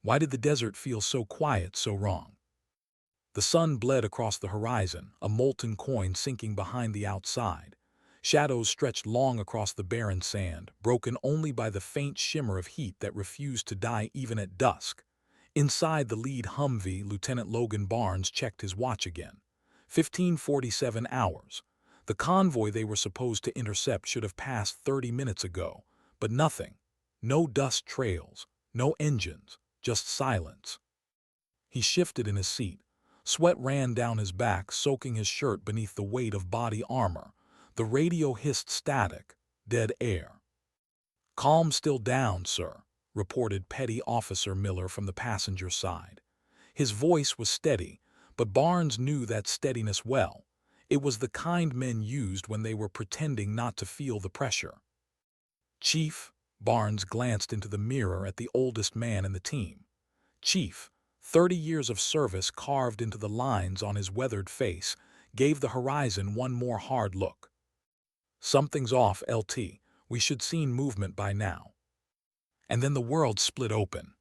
Why did the desert feel so quiet, so wrong? The sun bled across the horizon, a molten coin sinking behind the outside. Shadows stretched long across the barren sand, broken only by the faint shimmer of heat that refused to die even at dusk. Inside the lead Humvee, Lieutenant Logan Barnes checked his watch again. 15:47 hours. The convoy they were supposed to intercept should have passed 30 minutes ago, but nothing. No dust trails, no engines, just silence. He shifted in his seat. Sweat ran down his back, soaking his shirt beneath the weight of body armor. The radio hissed static, dead air. "Calm still down, sir," reported Petty Officer Miller from the passenger side. His voice was steady, but Barnes knew that steadiness well. It was the kind men used when they were pretending not to feel the pressure. "Chief," Barnes glanced into the mirror at the oldest man in the team. Chief, 30 years of service carved into the lines on his weathered face, gave the horizon one more hard look. "Something's off, LT. We should seen movement by now." And then the world split open.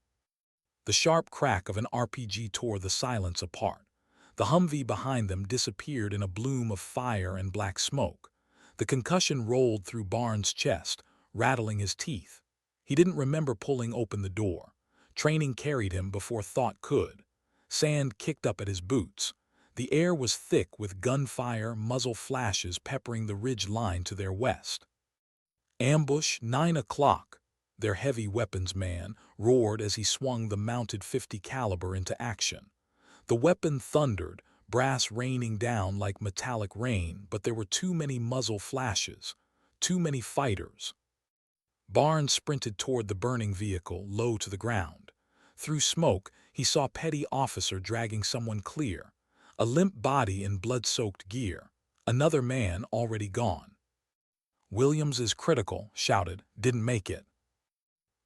The sharp crack of an RPG tore the silence apart. The Humvee behind them disappeared in a bloom of fire and black smoke. The concussion rolled through Barnes' chest, rattling his teeth. He didn't remember pulling open the door. Training carried him before thought could. Sand kicked up at his boots. The air was thick with gunfire, muzzle flashes peppering the ridge line to their west. "Ambush, 9 o'clock," their heavy weapons man roared as he swung the mounted .50 caliber into action. The weapon thundered, brass raining down like metallic rain, but there were too many muzzle flashes, too many fighters. Barnes sprinted toward the burning vehicle, low to the ground. Through smoke, he saw Petty Officer dragging someone clear, a limp body in blood-soaked gear, another man already gone. "Williams is critical," shouted, "didn't make it."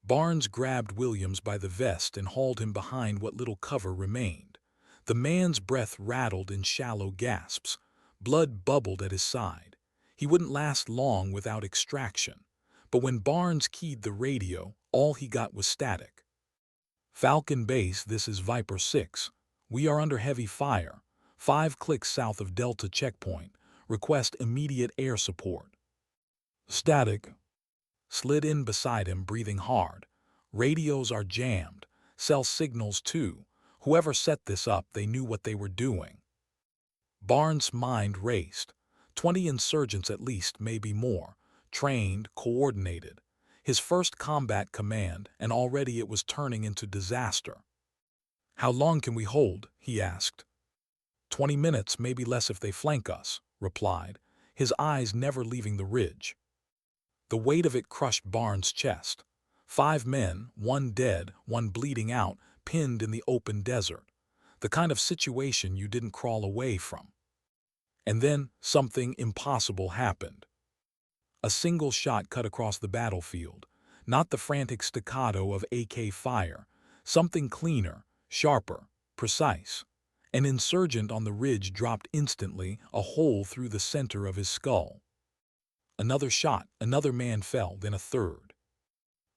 Barnes grabbed Williams by the vest and hauled him behind what little cover remained. The man's breath rattled in shallow gasps. Blood bubbled at his side. He wouldn't last long without extraction. But when Barnes keyed the radio, all he got was static. "Falcon Base, this is Viper 6. We are under heavy fire. 5 clicks south of Delta checkpoint. Request immediate air support." "Static." Slid in beside him, breathing hard. "Radios are jammed. Cell signals too. Whoever set this up, they knew what they were doing." Barnes' mind raced. 20 insurgents at least, maybe more. Trained, coordinated. His first combat command, and already it was turning into disaster. "How long can we hold?" he asked. 20 minutes, maybe less if they flank us," replied, his eyes never leaving the ridge. The weight of it crushed Barnes' chest. 5 men, one dead, one bleeding out, pinned in the open desert. The kind of situation you didn't crawl away from. And then something impossible happened. A single shot cut across the battlefield, not the frantic staccato of AK fire, something cleaner, sharper, precise. An insurgent on the ridge dropped instantly, a hole through the center of his skull. Another shot, another man fell, then a third.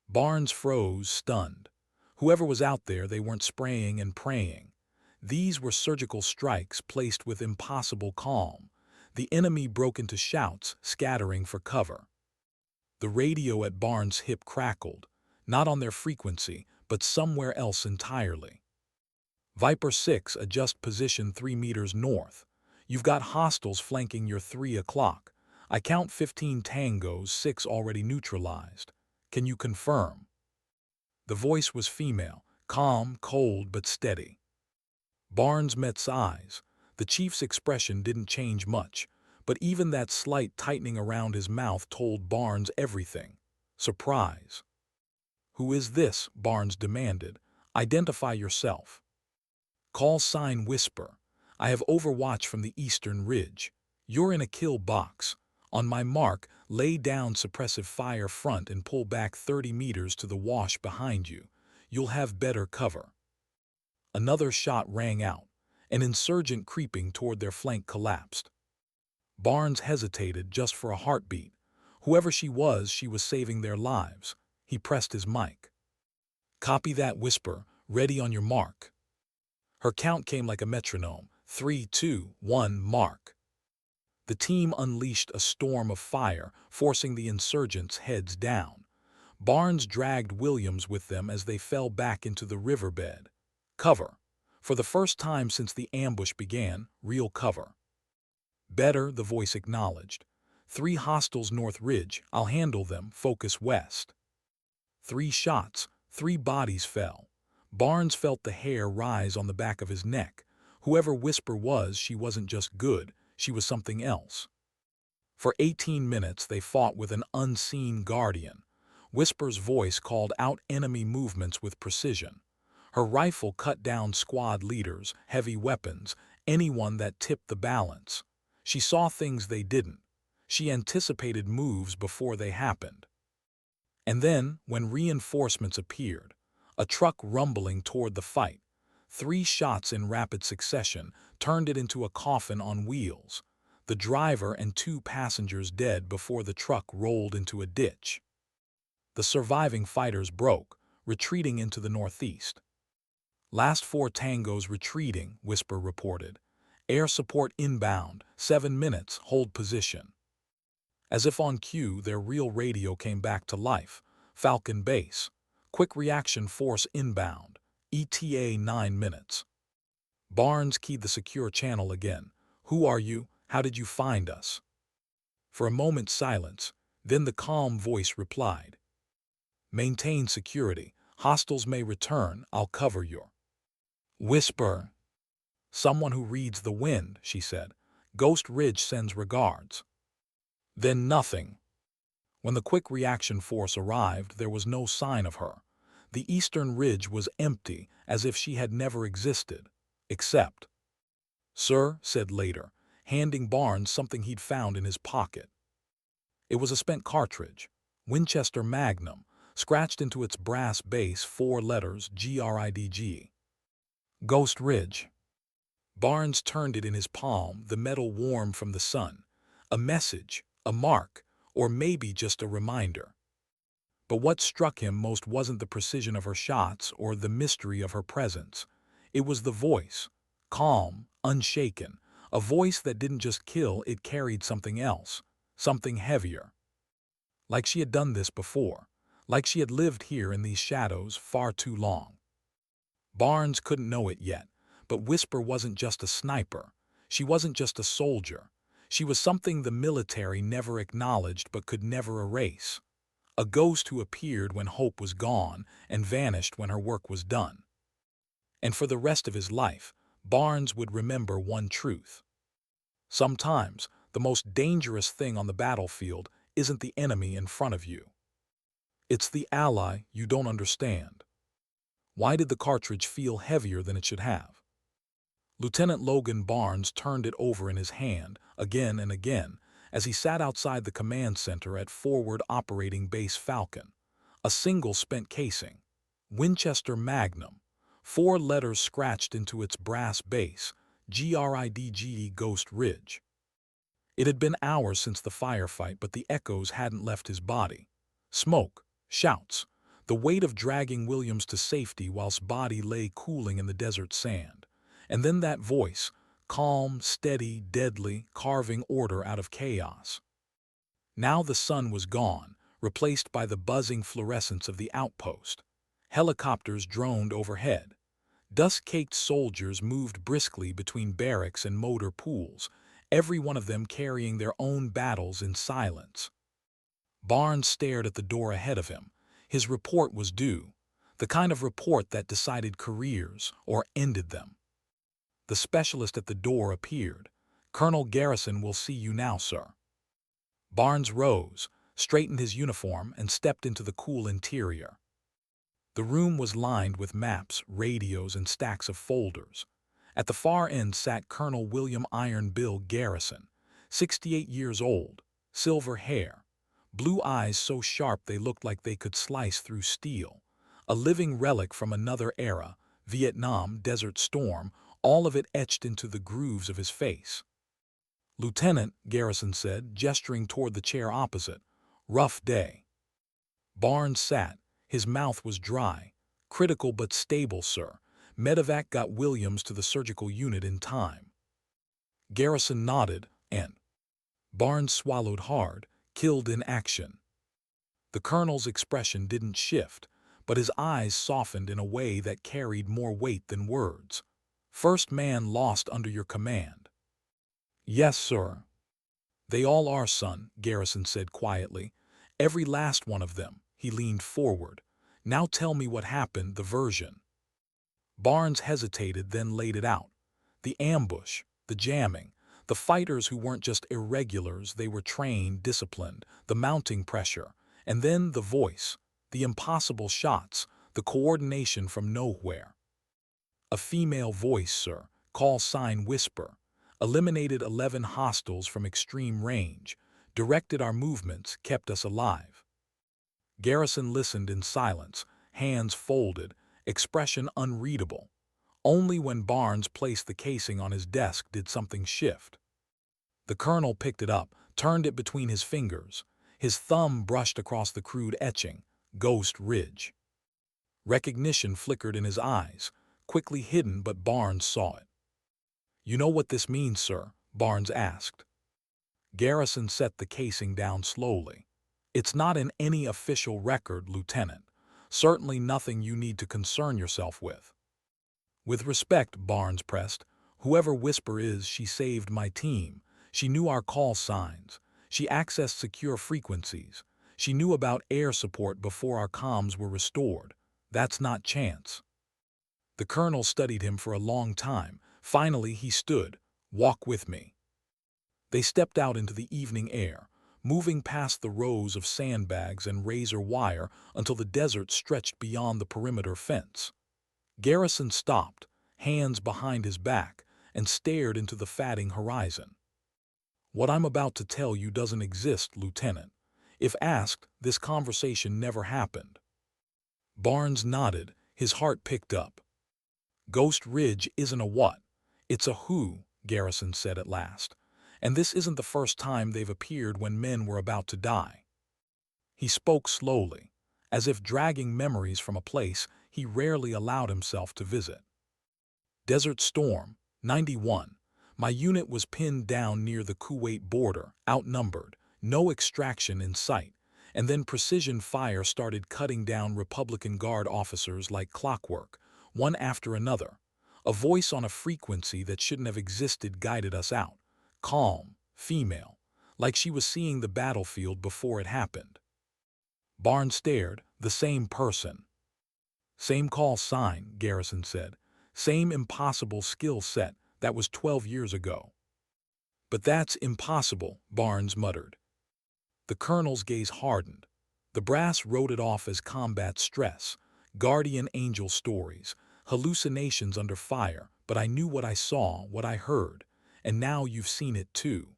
Barnes froze, stunned. Whoever was out there, they weren't spraying and praying. These were surgical strikes placed with impossible calm. The enemy broke into shouts, scattering for cover. The radio at Barnes' hip crackled, not on their frequency, but somewhere else entirely. "Viper 6, adjust position 3 meters north. You've got hostiles flanking your 3 o'clock. I count 15 tangos, 6 already neutralized. Can you confirm?" The voice was female, calm, cold, but steady. Barnes met's eyes. The chief's expression didn't change much, but even that slight tightening around his mouth told Barnes everything. Surprise. "Who is this?" Barnes demanded. "Identify yourself." "Call sign Whisper. I have overwatch from the eastern ridge. You're in a kill box. On my mark, lay down suppressive fire front and pull back 30 meters to the wash behind you. You'll have better cover." Another shot rang out. An insurgent creeping toward their flank collapsed. Barnes hesitated just for a heartbeat. Whoever she was saving their lives. He pressed his mic. "Copy that, Whisper. Ready on your mark." Her count came like a metronome. 3, 2, 1, mark. The team unleashed a storm of fire, forcing the insurgents' heads down. Barnes dragged Williams with them as they fell back into the riverbed. Cover. For the first time since the ambush began, real cover. "Better," the voice acknowledged. "3 hostiles north ridge, I'll handle them, focus west." 3 shots, 3 bodies fell. Barnes felt the hair rise on the back of his neck. Whoever Whisper was, she wasn't just good, she was something else. For 18 minutes they fought with an unseen guardian. Whisper's voice called out enemy movements with precision. Her rifle cut down squad leaders, heavy weapons, anyone that tipped the balance. She saw things they didn't. She anticipated moves before they happened. And then, when reinforcements appeared, a truck rumbling toward the fight, 3 shots in rapid succession turned it into a coffin on wheels. The driver and 2 passengers dead before the truck rolled into a ditch. The surviving fighters broke, retreating into the northeast. "Last 4 tangos retreating," Whisper reported. "Air support inbound, 7 minutes, hold position." As if on cue, their real radio came back to life. "Falcon Base. Quick reaction force inbound. ETA 9 minutes. Barnes keyed the secure channel again. "Who are you? How did you find us?" For a moment silence, then the calm voice replied. "Maintain security. Hostiles may return. I'll cover your." "Whisper." "Someone who reads the wind," she said. "Ghost Ridge sends regards." Then nothing. When the quick reaction force arrived, there was no sign of her. The eastern ridge was empty, as if she had never existed. Except. "Sir," said later, handing Barnes something he'd found in his pocket. It was a spent cartridge, Winchester Magnum, scratched into its brass base 4 letters GRIDG. "Ghost Ridge." Barnes turned it in his palm, the metal warm from the sun. A message, a mark, or maybe just a reminder. But what struck him most wasn't the precision of her shots or the mystery of her presence. It was the voice, calm, unshaken, a voice that didn't just kill, it carried something else, something heavier. Like she had done this before, like she had lived here in these shadows far too long. Barnes couldn't know it yet, but Whisper wasn't just a sniper. She wasn't just a soldier. She was something the military never acknowledged but could never erase. A ghost who appeared when hope was gone and vanished when her work was done. And for the rest of his life, Barnes would remember one truth. Sometimes, the most dangerous thing on the battlefield isn't the enemy in front of you. It's the ally you don't understand. Why did the cartridge feel heavier than it should have? Lieutenant Logan Barnes turned it over in his hand, again and again, as he sat outside the command center at Forward Operating Base Falcon. A single spent casing. Winchester Magnum. 4 letters scratched into its brass base, GRIDG Ghost Ridge. It had been hours since the firefight, but the echoes hadn't left his body. Smoke, shouts, the weight of dragging Williams to safety whilst body lay cooling in the desert sand. And then that voice, calm, steady, deadly, carving order out of chaos. Now the sun was gone, replaced by the buzzing fluorescence of the outpost. Helicopters droned overhead. Dust-caked soldiers moved briskly between barracks and motor pools, every one of them carrying their own battles in silence. Barnes stared at the door ahead of him. His report was due, the kind of report that decided careers or ended them. The specialist at the door appeared. "Colonel Garrison will see you now, sir." Barnes rose, straightened his uniform, and stepped into the cool interior. The room was lined with maps, radios, and stacks of folders. At the far end sat Colonel William Iron Bill Garrison, 68 years old, silver hair, blue eyes so sharp they looked like they could slice through steel, a living relic from another era, Vietnam, Desert Storm, all of it etched into the grooves of his face. "Lieutenant," Garrison said, gesturing toward the chair opposite. "Rough day." Barnes sat. His mouth was dry, Critical but stable, sir. Medevac got Williams to the surgical unit in time. Garrison nodded, and Barnes swallowed hard, killed in action. The colonel's expression didn't shift, but his eyes softened in a way that carried more weight than words. First man lost under your command. Yes, sir. They all are, son, Garrison said quietly. Every last one of them. He leaned forward. Now tell me what happened, the version. Barnes hesitated, then laid it out. The ambush, the jamming, the fighters who weren't just irregulars, they were trained, disciplined, the mounting pressure, and then the voice, the impossible shots, the coordination from nowhere. A female voice, sir, call sign Whisper, eliminated 11 hostiles from extreme range, directed our movements, kept us alive. Garrison listened in silence, hands folded, expression unreadable. Only when Barnes placed the casing on his desk did something shift. The colonel picked it up, turned it between his fingers. His thumb brushed across the crude etching, Ghost Ridge. Recognition flickered in his eyes, quickly hidden, but Barnes saw it. You know what this means, sir? Barnes asked. Garrison set the casing down slowly. It's not in any official record, Lieutenant. Certainly nothing you need to concern yourself with. With respect, Barnes pressed, whoever Whisper is, she saved my team. She knew our call signs. She accessed secure frequencies. She knew about air support before our comms were restored. That's not chance. The colonel studied him for a long time. Finally, he stood. Walk with me. They stepped out into the evening air, moving past the rows of sandbags and razor wire until the desert stretched beyond the perimeter fence. Garrison stopped, hands behind his back, and stared into the fatting horizon. What I'm about to tell you doesn't exist, Lieutenant. If asked, this conversation never happened. Barnes nodded, his heart picked up. Ghost Ridge isn't a what, it's a who, Garrison said at last. And this isn't the first time they've appeared when men were about to die. He spoke slowly, as if dragging memories from a place he rarely allowed himself to visit. Desert Storm, 91. My unit was pinned down near the Kuwait border, outnumbered, no extraction in sight, and then precision fire started cutting down Republican Guard officers like clockwork, one after another. A voice on a frequency that shouldn't have existed guided us out, calm, female, like she was seeing the battlefield before it happened. Barnes stared, the same person. Same call sign, Garrison said. Same impossible skill set. That was 12 years ago. But that's impossible, Barnes muttered. The colonel's gaze hardened. The brass wrote it off as combat stress, guardian angel stories, hallucinations under fire, but I knew what I saw, what I heard, and now you've seen it too.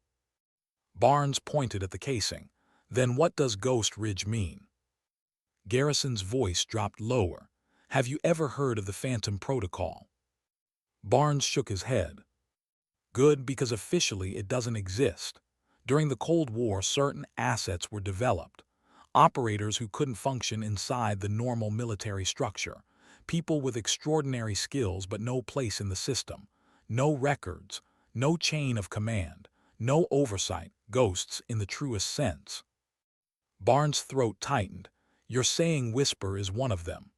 Barnes pointed at the casing. Then what does Ghost Ridge mean? Garrison's voice dropped lower. Have you ever heard of the Phantom Protocol? Barnes shook his head. Good, because officially it doesn't exist. During the Cold War, certain assets were developed. Operators who couldn't function inside the normal military structure. People with extraordinary skills but no place in the system. No records, no chain of command, no oversight, ghosts in the truest sense. Barnes' throat tightened. You're saying Whisper is one of them?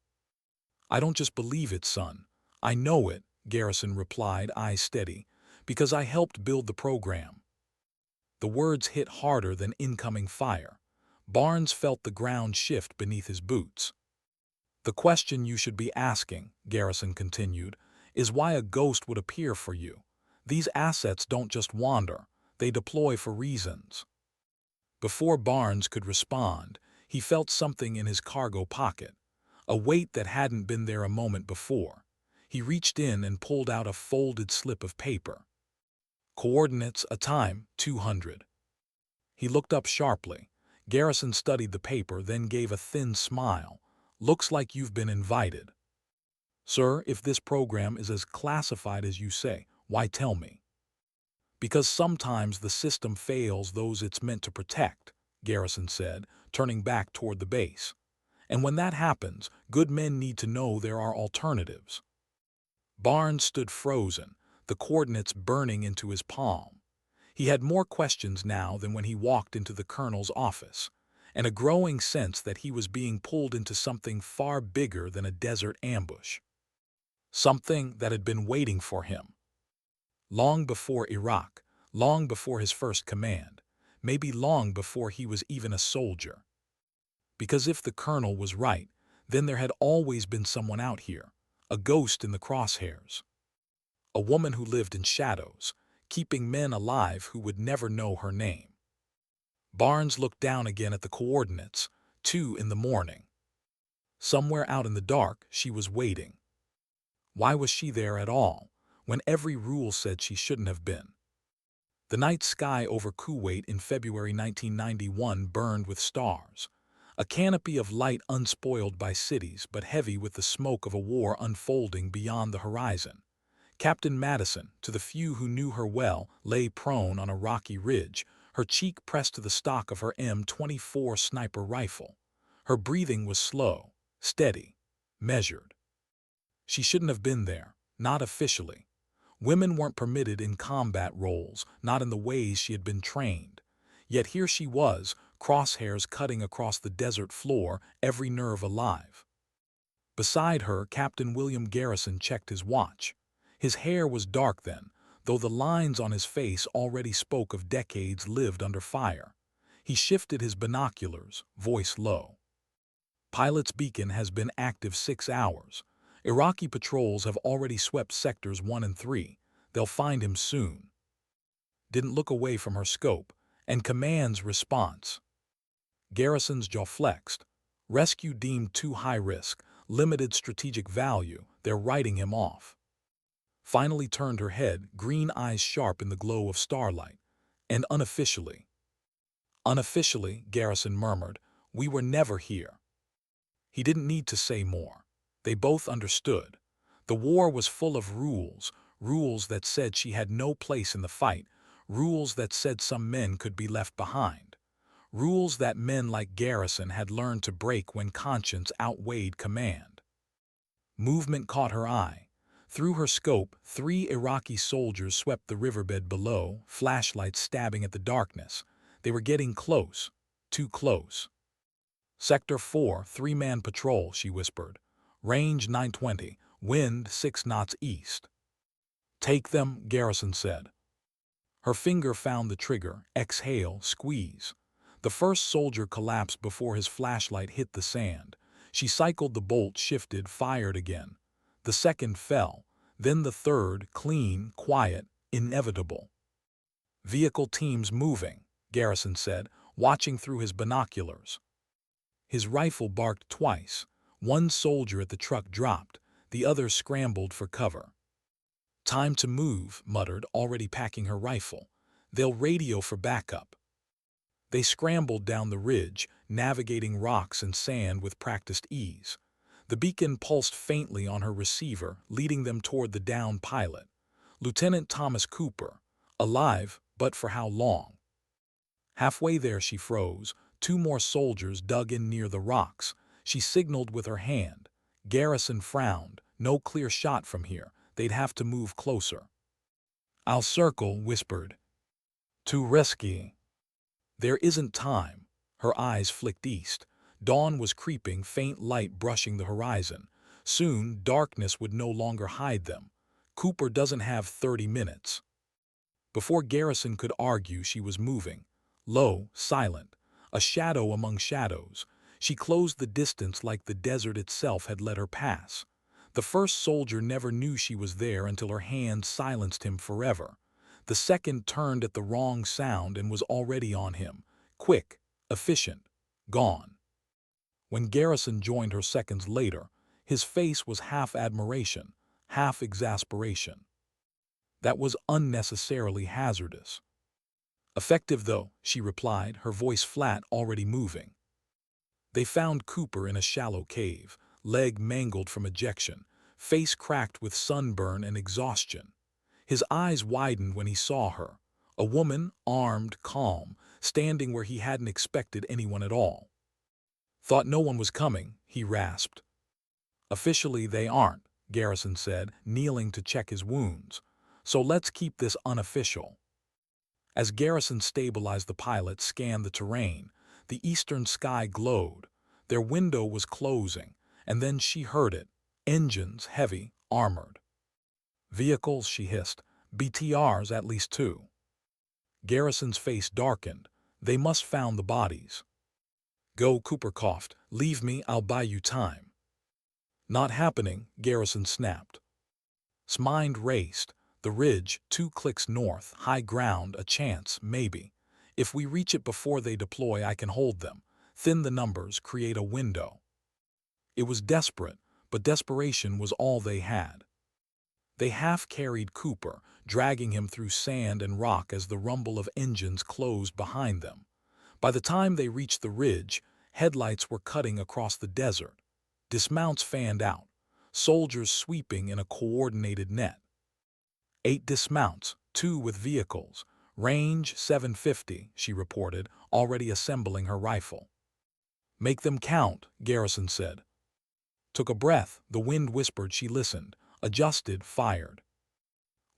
I don't just believe it, son. I know it, Garrison replied, eyes steady, because I helped build the program. The words hit harder than incoming fire. Barnes felt the ground shift beneath his boots. The question you should be asking, Garrison continued, is why a ghost would appear for you. These assets don't just wander, they deploy for reasons. Before Barnes could respond, he felt something in his cargo pocket, a weight that hadn't been there a moment before. He reached in and pulled out a folded slip of paper. Coordinates, a time, 200. He looked up sharply. Garrison studied the paper, then gave a thin smile. Looks like you've been invited. Sir, if this program is as classified as you say, why tell me? Because sometimes the system fails those it's meant to protect, Garrison said, turning back toward the base. And when that happens, good men need to know there are alternatives. Barnes stood frozen, the coordinates burning into his palm. He had more questions now than when he walked into the colonel's office, and a growing sense that he was being pulled into something far bigger than a desert ambush. Something that had been waiting for him. Long before Iraq, long before his first command, maybe long before he was even a soldier. Because if the colonel was right, then there had always been someone out here, a ghost in the crosshairs. A woman who lived in shadows, keeping men alive who would never know her name. Barnes looked down again at the coordinates, 2 in the morning. Somewhere out in the dark, she was waiting. Why was she there at all, when every rule said she shouldn't have been? The night sky over Kuwait in February 1991 burned with stars, a canopy of light unspoiled by cities but heavy with the smoke of a war unfolding beyond the horizon. Captain Madison, to the few who knew her well, lay prone on a rocky ridge, her cheek pressed to the stock of her M24 sniper rifle. Her breathing was slow, steady, measured. She shouldn't have been there, not officially. Women weren't permitted in combat roles, not in the ways she had been trained. Yet here she was, crosshairs cutting across the desert floor, every nerve alive. Beside her, Captain William Garrison checked his watch. His hair was dark then, though the lines on his face already spoke of decades lived under fire. He shifted his binoculars, voice low. Pilot's beacon has been active 6 hours. Iraqi patrols have already swept sectors 1 and 3. They'll find him soon. Didn't look away from her scope, and command's response. Garrison's jaw flexed. Rescue deemed too high risk, limited strategic value, they're writing him off. Finally turned her head, green eyes sharp in the glow of starlight. And unofficially. Unofficially, Garrison murmured, we were never here. He didn't need to say more. They both understood. The war was full of rules, rules that said she had no place in the fight, rules that said some men could be left behind, rules that men like Garrison had learned to break when conscience outweighed command. Movement caught her eye. Through her scope, 3 Iraqi soldiers swept the riverbed below, flashlights stabbing at the darkness. They were getting close, too close. Sector 4, 3-man patrol, she whispered. Range 920, wind 6 knots east. Take them, Garrison said. Her finger found the trigger, exhale, squeeze. The first soldier collapsed before his flashlight hit the sand. She cycled the bolt, shifted, fired again. The second fell, then the third, clean, quiet, inevitable. Vehicle teams moving, Garrison said, watching through his binoculars. His rifle barked twice. One soldier at the truck dropped, the other scrambled for cover. Time to move, muttered, already packing her rifle. They'll radio for backup. They scrambled down the ridge, navigating rocks and sand with practiced ease. The beacon pulsed faintly on her receiver, leading them toward the downed pilot. Lieutenant Thomas Cooper, alive, but for how long? Halfway there she froze. 2 more soldiers dug in near the rocks. She signaled with her hand. Garrison frowned. No clear shot from here. They'd have to move closer. I'll circle, whispered. Too risky. There isn't time. Her eyes flicked east. Dawn was creeping, faint light brushing the horizon. Soon, darkness would no longer hide them. Cooper doesn't have 30 minutes. Before Garrison could argue, she was moving. Low, silent. A shadow among shadows. She closed the distance like the desert itself had let her pass. The first soldier never knew she was there until her hand silenced him forever. The second turned at the wrong sound and was already on him. Quick, efficient, gone. When Garrison joined her seconds later, his face was half admiration, half exasperation. That was unnecessarily hazardous. Effective though, she replied, her voice flat, already moving. They found Cooper in a shallow cave, leg mangled from ejection, face cracked with sunburn and exhaustion. His eyes widened when he saw her, a woman, armed, calm, standing where he hadn't expected anyone at all. Thought no one was coming, he rasped. Officially they aren't, Garrison said, kneeling to check his wounds. So let's keep this unofficial. As Garrison stabilized the pilot, scanned the terrain, the eastern sky glowed. Their window was closing, and then she heard it. Engines, heavy, armored. Vehicles, she hissed. BTRs, at least two. Garrison's face darkened. They must found the bodies. Go, Cooper coughed. Leave me, I'll buy you time. Not happening, Garrison snapped. His mind raced. The ridge, 2 clicks north, high ground, a chance, maybe. If we reach it before they deploy, I can hold them. Thin the numbers, create a window. It was desperate, but desperation was all they had. They half-carried Cooper, dragging him through sand and rock as the rumble of engines closed behind them. By the time they reached the ridge, headlights were cutting across the desert. Dismounts fanned out, soldiers sweeping in a coordinated net. 8 dismounts, 2 with vehicles. Range 750, she reported, already assembling her rifle. Make them count, Garrison said. Took a breath, the wind whispered. She listened, adjusted, fired.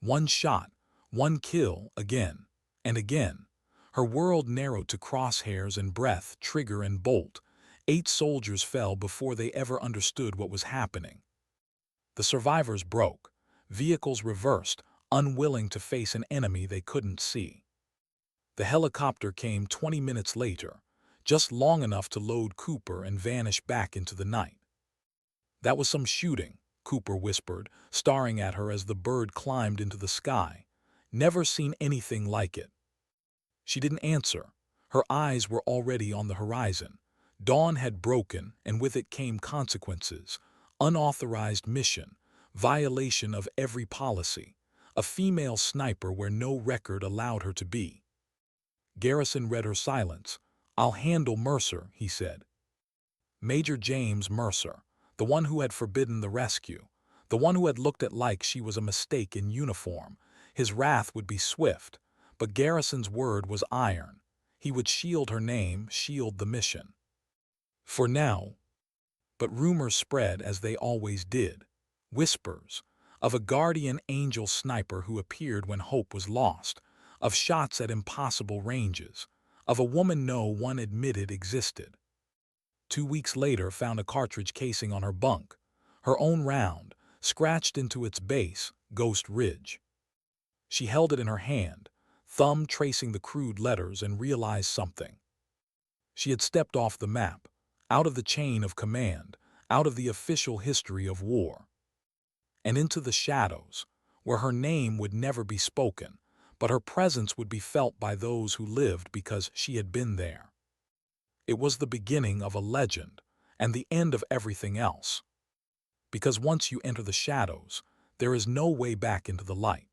1 shot, 1 kill, again, and again. Her world narrowed to crosshairs and breath, trigger and bolt. 8 soldiers fell before they ever understood what was happening. The survivors broke, vehicles reversed, unwilling to face an enemy they couldn't see. The helicopter came 20 minutes later, just long enough to load Cooper and vanish back into the night. That was some shooting, Cooper whispered, staring at her as the bird climbed into the sky. Never seen anything like it. She didn't answer. Her eyes were already on the horizon. Dawn had broken, and with it came consequences. Unauthorized mission, violation of every policy, a female sniper where no record allowed her to be. Garrison read her silence. I'll handle Mercer, he said. Major James Mercer, the one who had forbidden the rescue, the one who had looked at like she was a mistake in uniform. His wrath would be swift, but Garrison's word was iron. He would shield her name, shield the mission. For now. But rumors spread as they always did. Whispers of a guardian angel sniper who appeared when hope was lost, of shots at impossible ranges, of a woman no one admitted existed. 2 weeks later found a cartridge casing on her bunk, her own round, scratched into its base, Ghost Ridge. She held it in her hand, thumb tracing the crude letters, and realized something. She had stepped off the map, out of the chain of command, out of the official history of war, and into the shadows, where her name would never be spoken, but her presence would be felt by those who lived because she had been there. It was the beginning of a legend, and the end of everything else. Because once you enter the shadows, there is no way back into the light.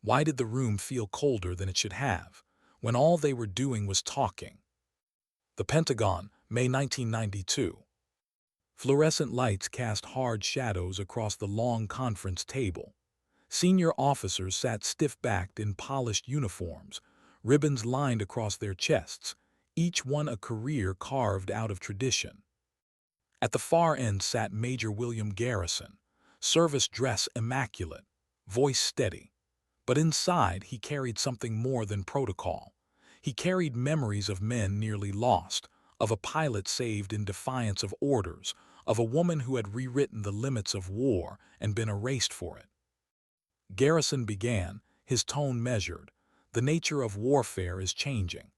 Why did the room feel colder than it should have, when all they were doing was talking? The Pentagon, May 1992. Fluorescent lights cast hard shadows across the long conference table. Senior officers sat stiff-backed in polished uniforms, ribbons lined across their chests, each one a career carved out of tradition. At the far end sat Major William Garrison, service dress immaculate, voice steady. But inside he carried something more than protocol. He carried memories of men nearly lost, of a pilot saved in defiance of orders, of a woman who had rewritten the limits of war and been erased for it. Garrison began, his tone measured. The nature of warfare is changing.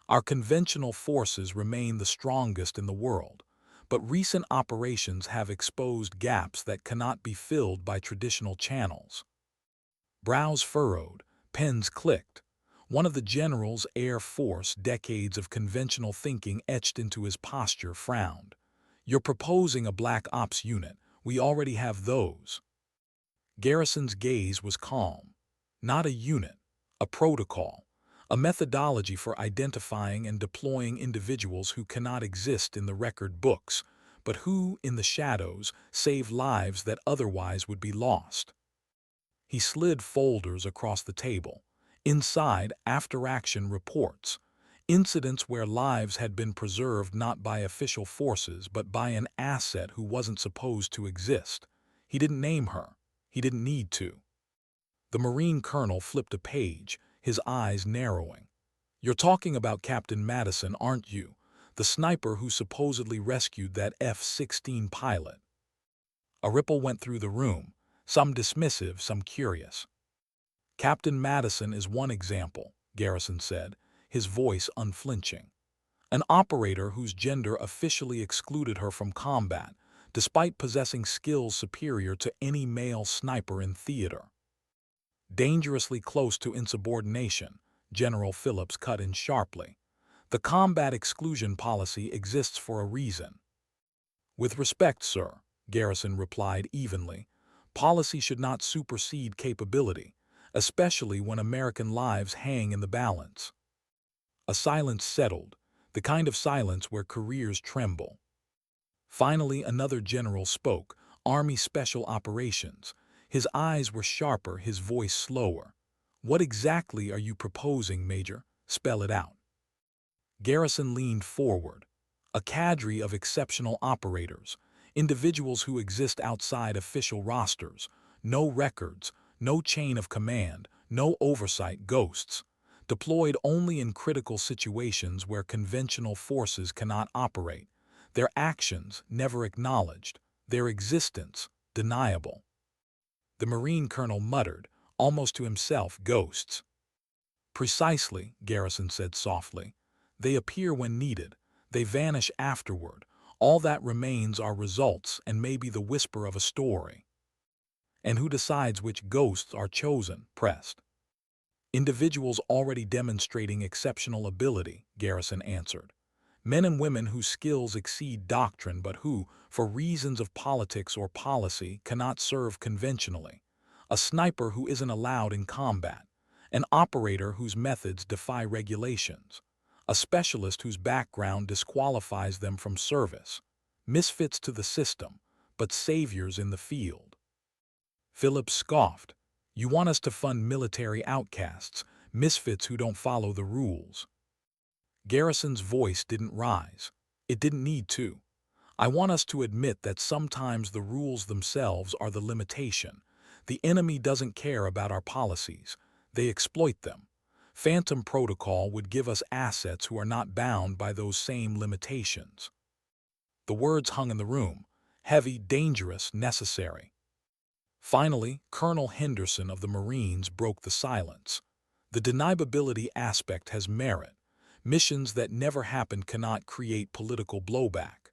Our conventional forces remain the strongest in the world, but recent operations have exposed gaps that cannot be filled by traditional channels. Brows furrowed, pens clicked. One of the general's Air Force, decades of conventional thinking etched into his posture, frowned. You're proposing a black ops unit. We already have those. Garrison's gaze was calm. Not a unit, a protocol, a methodology for identifying and deploying individuals who cannot exist in the record books, but who, in the shadows, save lives that otherwise would be lost. He slid folders across the table. Inside, after-action reports. Incidents where lives had been preserved not by official forces but by an asset who wasn't supposed to exist. He didn't name her. He didn't need to. The Marine colonel flipped a page, his eyes narrowing. "You're talking about Captain Madison, aren't you? The sniper who supposedly rescued that F-16 pilot." A ripple went through the room, some dismissive, some curious. "Captain Madison is one example," Garrison said, his voice unflinching. "An operator whose gender officially excluded her from combat, despite possessing skills superior to any male sniper in theater." "Dangerously close to insubordination," General Phillips cut in sharply. "The combat exclusion policy exists for a reason." "With respect, sir," Garrison replied evenly, "policy should not supersede capability, especially when American lives hang in the balance." A silence settled, the kind of silence where careers tremble. Finally, another general spoke, Army Special Operations. His eyes were sharper, his voice slower. "What exactly are you proposing, Major? Spell it out." Garrison leaned forward. "A cadre of exceptional operators, individuals who exist outside official rosters, no records, no chain of command, no oversight, ghosts, deployed only in critical situations where conventional forces cannot operate, their actions never acknowledged, their existence deniable." The Marine colonel muttered, almost to himself, "Ghosts." "Precisely," Garrison said softly. "They appear when needed. They vanish afterward. All that remains are results and maybe the whisper of a story." "And who decides which ghosts are chosen?" pressed. "Individuals already demonstrating exceptional ability," Garrison answered. "Men and women whose skills exceed doctrine but who, for reasons of politics or policy, cannot serve conventionally. A sniper who isn't allowed in combat. An operator whose methods defy regulations. A specialist whose background disqualifies them from service. Misfits to the system, but saviors in the field." Phillips scoffed. "You want us to fund military outcasts, misfits who don't follow the rules." Garrison's voice didn't rise. It didn't need to. "I want us to admit that sometimes the rules themselves are the limitation. The enemy doesn't care about our policies. They exploit them. Phantom Protocol would give us assets who are not bound by those same limitations." The words hung in the room, heavy, dangerous, necessary. Finally, Colonel Henderson of the Marines broke the silence. "The deniability aspect has merit. Missions that never happened cannot create political blowback."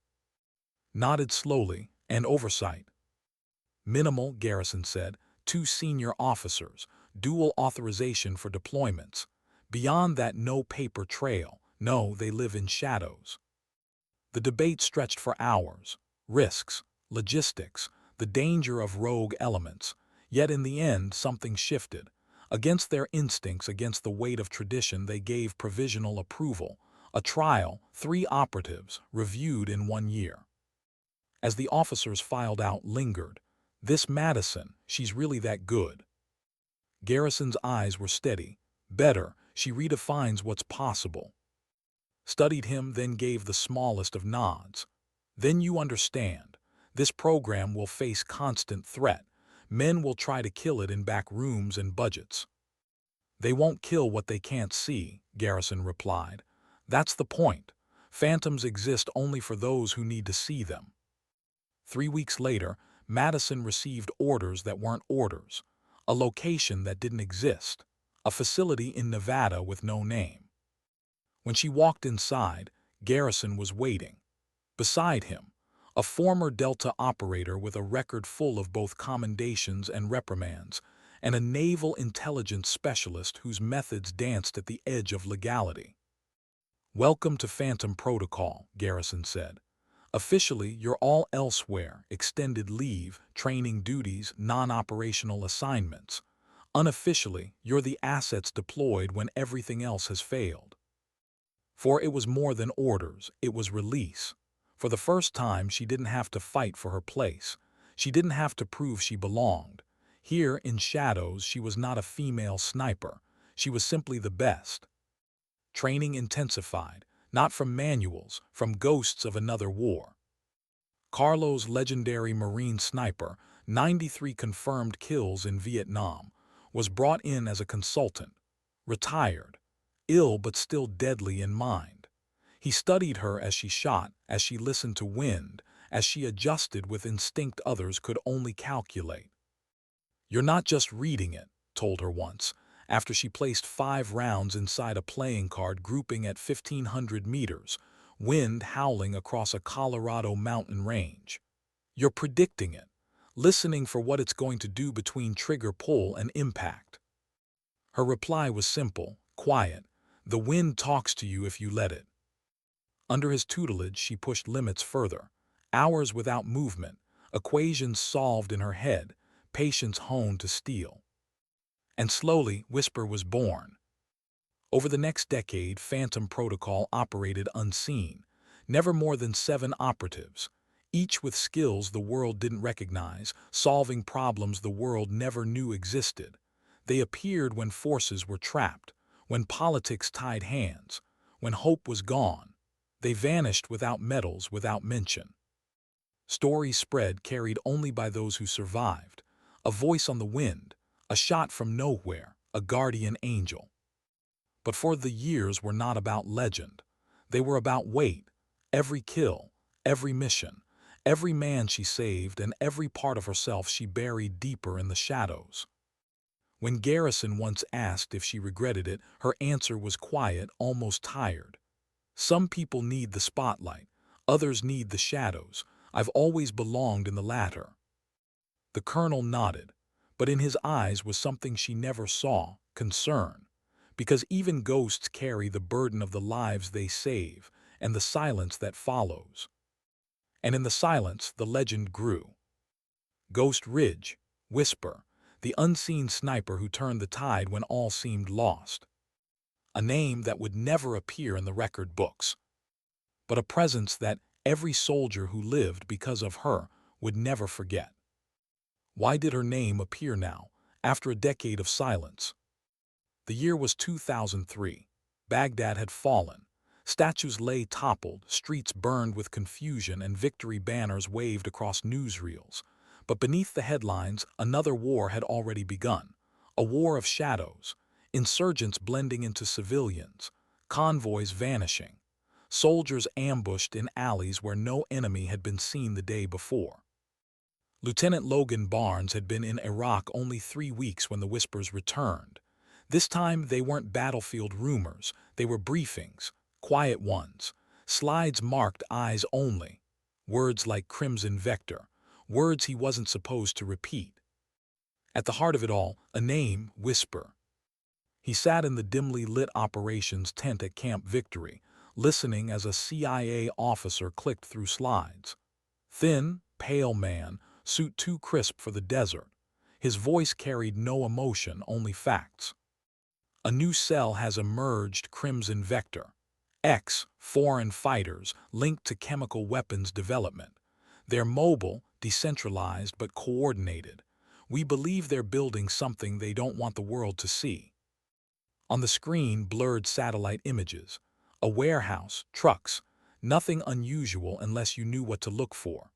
Nodded slowly, "And oversight?" "Minimal," Garrison said. "2 senior officers, dual authorization for deployments. Beyond that, no paper trail. No, they live in shadows." The debate stretched for hours. Risks, logistics, the danger of rogue elements. Yet in the end, something shifted. Against their instincts, against the weight of tradition, they gave provisional approval. A trial, 3 operatives, reviewed in 1 year. As the officers filed out, lingered. "This Madison, she's really that good?" Garrison's eyes were steady. "Better, she redefines what's possible." Studied him, then gave the smallest of nods. "Then you understand. This program will face constant threat. Men will try to kill it in back rooms and budgets." "They won't kill what they can't see," Garrison replied. "That's the point. Phantoms exist only for those who need to see them." 3 weeks later, Madison received orders that weren't orders, a location that didn't exist, a facility in Nevada with no name. When she walked inside, Garrison was waiting. Beside him, a former Delta operator with a record full of both commendations and reprimands, and a naval intelligence specialist whose methods danced at the edge of legality. "Welcome to Phantom Protocol," Garrison said. "Officially, you're all elsewhere, extended leave, training duties, non-operational assignments. Unofficially, you're the assets deployed when everything else has failed." For it was more than orders, it was release. For the first time, she didn't have to fight for her place. She didn't have to prove she belonged. Here, in shadows, she was not a female sniper. She was simply the best. Training intensified, not from manuals, from ghosts of another war. Carlo's legendary Marine sniper, 93 confirmed kills in Vietnam, was brought in as a consultant, retired, ill but still deadly in mind. He studied her as she shot, as she listened to wind, as she adjusted with instinct others could only calculate. "You're not just reading it," told her once, after she placed 5 rounds inside a playing card grouping at 1,500 meters, wind howling across a Colorado mountain range. "You're predicting it, listening for what it's going to do between trigger pull and impact." Her reply was simple, quiet. "The wind talks to you if you let it." Under his tutelage, she pushed limits further. Hours without movement, equations solved in her head, patience honed to steel. And slowly, Whisper was born. Over the next decade, Phantom Protocol operated unseen, never more than 7 operatives, each with skills the world didn't recognize, solving problems the world never knew existed. They appeared when forces were trapped, when politics tied hands, when hope was gone. They vanished without medals, without mention. Stories spread, carried only by those who survived. A voice on the wind, a shot from nowhere, a guardian angel. But for the years were not about legend. They were about weight. Every kill, every mission, every man she saved, and every part of herself she buried deeper in the shadows. When Garrison once asked if she regretted it, her answer was quiet, almost tired. "Some people need the spotlight, others need the shadows. I've always belonged in the latter." The colonel nodded, but in his eyes was something she never saw, concern. Because even ghosts carry the burden of the lives they save and the silence that follows. And in the silence, the legend grew. Ghost Ridge, Whisper, the unseen sniper who turned the tide when all seemed lost. A name that would never appear in the record books, but a presence that every soldier who lived because of her would never forget. Why did her name appear now, after a decade of silence? The year was 2003. Baghdad had fallen. Statues lay toppled, streets burned with confusion, and victory banners waved across newsreels. But beneath the headlines, another war had already begun. A war of shadows. Insurgents blending into civilians. Convoys vanishing. Soldiers ambushed in alleys where no enemy had been seen the day before. Lieutenant Logan Barnes had been in Iraq only 3 weeks when the Whispers returned. This time they weren't battlefield rumors, they were briefings, quiet ones, slides marked eyes only, words like Crimson Vector, words he wasn't supposed to repeat. At the heart of it all, a name, Whisper. He sat in the dimly lit operations tent at Camp Victory, listening as a CIA officer clicked through slides. Thin, pale man, suit too crisp for the desert. His voice carried no emotion, only facts. "A new cell has emerged, Crimson Vector. Foreign fighters linked to chemical weapons development. They're mobile, decentralized, but coordinated. We believe they're building something they don't want the world to see." On the screen, blurred satellite images. A warehouse, trucks, nothing unusual unless you knew what to look for.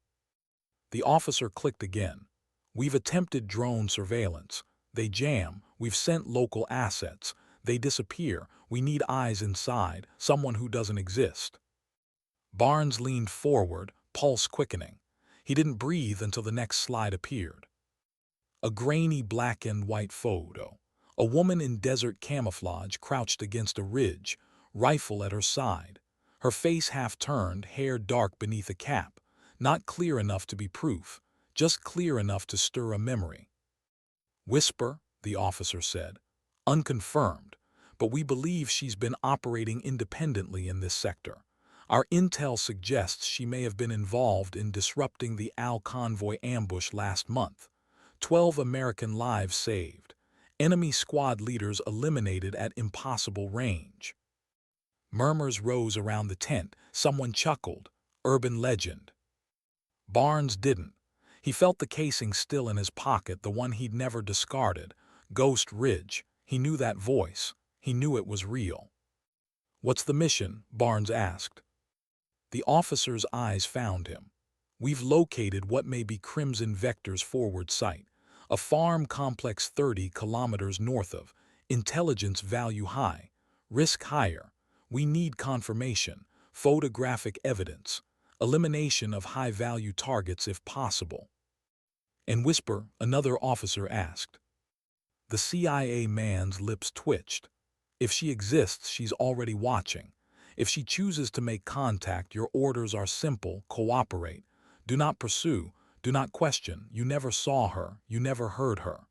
The officer clicked again. "We've attempted drone surveillance. They jam. We've sent local assets. They disappear. We need eyes inside, someone who doesn't exist." Barnes leaned forward, pulse quickening. He didn't breathe until the next slide appeared. A grainy black and white photo. A woman in desert camouflage crouched against a ridge, rifle at her side. Her face half-turned, hair dark beneath a cap. Not clear enough to be proof, just clear enough to stir a memory. "Whisper," the officer said. "Unconfirmed, but we believe she's been operating independently in this sector. Our intel suggests she may have been involved in disrupting the Al Convoy ambush last month. 12 American lives saved. Enemy squad leaders eliminated at impossible range." Murmurs rose around the tent. Someone chuckled. Urban legend. Barnes didn't. He felt the casing still in his pocket, the one he'd never discarded. Ghost Ridge. He knew that voice. He knew it was real. "What's the mission?" Barnes asked. The officer's eyes found him. "We've located what may be Crimson Vector's forward site, a farm complex 30 kilometers north of. Intelligence value high, risk higher. We need confirmation, photographic evidence, elimination of high-value targets if possible." "And Whisper?" another officer asked. The CIA man's lips twitched. "If she exists, she's already watching. If she chooses to make contact, your orders are simple: cooperate. Do not pursue, do not question. You never saw her, you never heard her."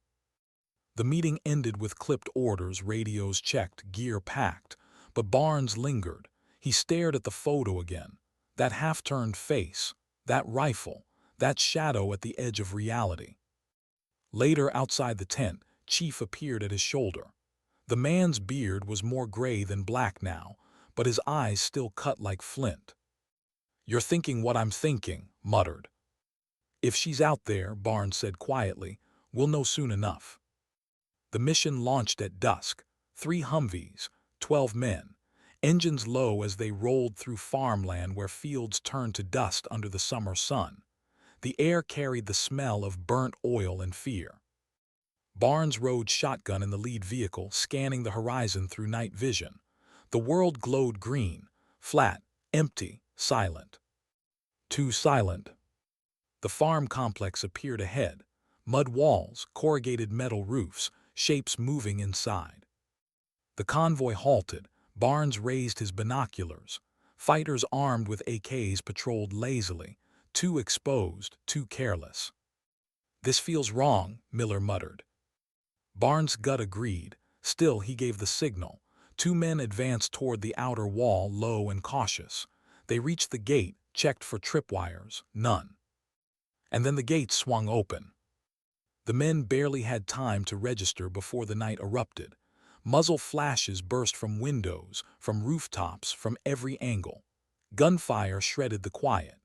The meeting ended with clipped orders, radios checked, gear packed. But Barnes lingered. He stared at the photo again. That half-turned face, that rifle, that shadow at the edge of reality. Later, outside the tent, Chief appeared at his shoulder. The man's beard was more gray than black now, but his eyes still cut like flint. "You're thinking what I'm thinking," muttered. "If she's out there," Barnes said quietly, "we'll know soon enough." The mission launched at dusk. 3 Humvees, 12 men, engines low as they rolled through farmland where fields turned to dust under the summer sun. The air carried the smell of burnt oil and fear. Barnes rode shotgun in the lead vehicle, scanning the horizon through night vision. The world glowed green, flat, empty, silent. Too silent. The farm complex appeared ahead. Mud walls, corrugated metal roofs, shapes moving inside. The convoy halted. Barnes raised his binoculars. Fighters armed with AKs patrolled lazily, too exposed, too careless. "This feels wrong," Miller muttered. Barnes' gut agreed. Still, he gave the signal. 2 men advanced toward the outer wall, low and cautious. They reached the gate, checked for tripwires, none. And then the gate swung open. The men barely had time to register before the night erupted. Muzzle flashes burst from windows, from rooftops, from every angle. Gunfire shredded the quiet.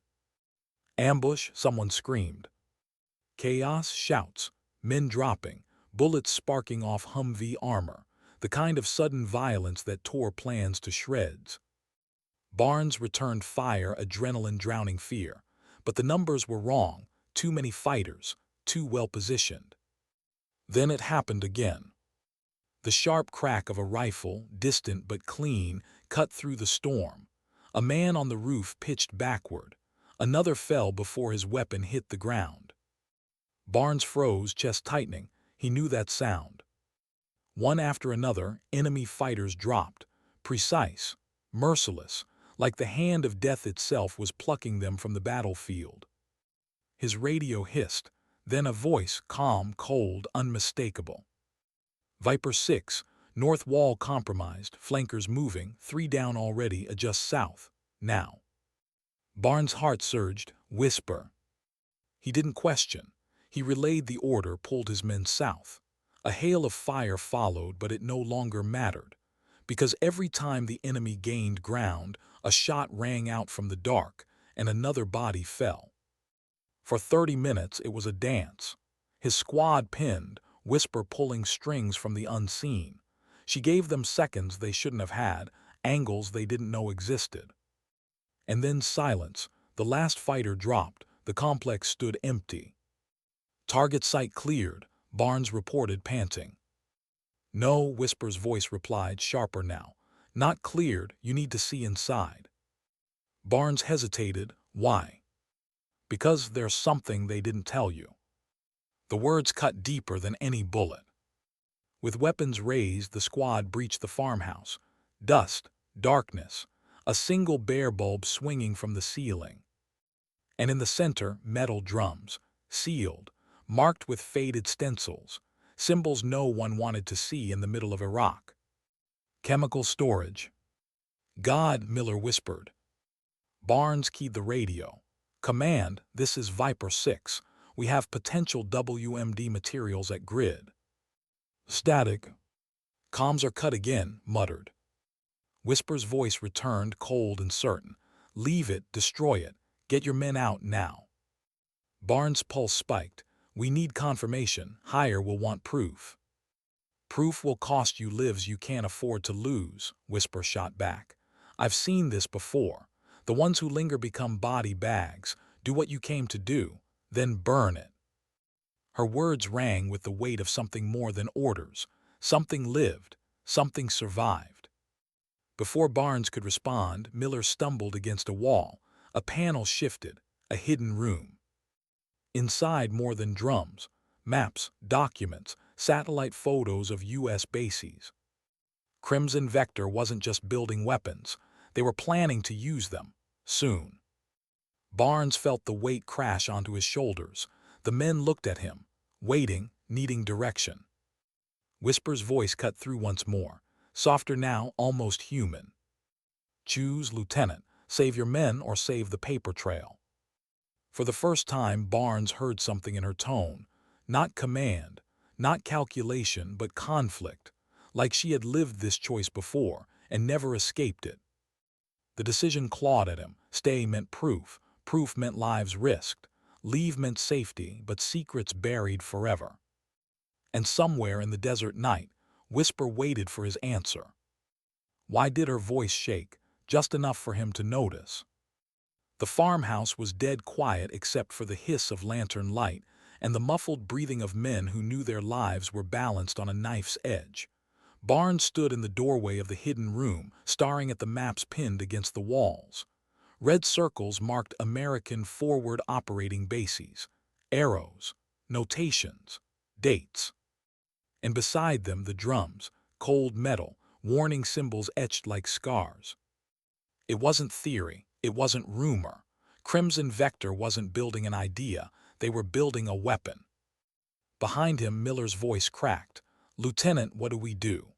"Ambush!" someone screamed. Chaos, shouts, men dropping, bullets sparking off Humvee armor, the kind of sudden violence that tore plans to shreds. Barnes returned fire, adrenaline drowning fear. But the numbers were wrong. Too many fighters, too well positioned. Then it happened again. The sharp crack of a rifle, distant but clean, cut through the storm. A man on the roof pitched backward. Another fell before his weapon hit the ground. Barnes froze, chest tightening. He knew that sound. One after another, enemy fighters dropped. Precise, merciless, like the hand of death itself was plucking them from the battlefield. His radio hissed. Then a voice, calm, cold, unmistakable. "Viper 6, north wall compromised, flankers moving, 3 down already, adjust south, now." Barnes' heart surged. "Whisper." He didn't question. He relayed the order, pulled his men south. A hail of fire followed, but it no longer mattered. Because every time the enemy gained ground, a shot rang out from the dark, and another body fell. For 30 minutes it was a dance. His squad pinned, Whisper pulling strings from the unseen. She gave them seconds they shouldn't have had, angles they didn't know existed. And then silence. The last fighter dropped. The complex stood empty. "Target site cleared," Barnes reported, panting. "No," Whisper's voice replied, sharper now. "Not cleared, you need to see inside." Barnes hesitated. "Why?" "Because there's something they didn't tell you." The words cut deeper than any bullet. With weapons raised, the squad breached the farmhouse. Dust, darkness, a single bare bulb swinging from the ceiling. And in the center, metal drums, sealed, marked with faded stencils, symbols no one wanted to see in the middle of Iraq. "Chemical storage." "God," Miller whispered. Barnes keyed the radio. "Command, this is Viper 6. We have potential WMD materials at grid." "Static." "Comms are cut again," muttered. Whisper's voice returned, cold and certain. "Leave it, destroy it. Get your men out now." Barnes' pulse spiked. "We need confirmation. Higher will want proof." "Proof will cost you lives you can't afford to lose," Whisper shot back. I've seen this before. The ones who linger become body bags, do what you came to do, then burn it. Her words rang with the weight of something more than orders. Something lived, something survived. Before Barnes could respond, Miller stumbled against a wall. A panel shifted, a hidden room. Inside more than drums, maps, documents, satellite photos of U.S. bases. Crimson Vector wasn't just building weapons, they were planning to use them, soon. Barnes felt the weight crash onto his shoulders. The men looked at him, waiting, needing direction. Whisper's voice cut through once more, softer now, almost human. Choose, Lieutenant. Save your men or save the paper trail. For the first time, Barnes heard something in her tone. Not command, not calculation, but conflict. Like she had lived this choice before and never escaped it. The decision clawed at him. Stay meant proof. Proof meant lives risked. Leave meant safety, but secrets buried forever. And somewhere in the desert night, Whisper waited for his answer. Why did her voice shake? Just enough for him to notice. The farmhouse was dead quiet except for the hiss of lantern light and the muffled breathing of men who knew their lives were balanced on a knife's edge. Barnes stood in the doorway of the hidden room, staring at the maps pinned against the walls. Red circles marked American forward operating bases, arrows, notations, dates. And beside them the drums, cold metal, warning symbols etched like scars. It wasn't theory, it wasn't rumor. Crimson Vector wasn't building an idea, they were building a weapon. Behind him, Miller's voice cracked. Lieutenant, what do we do?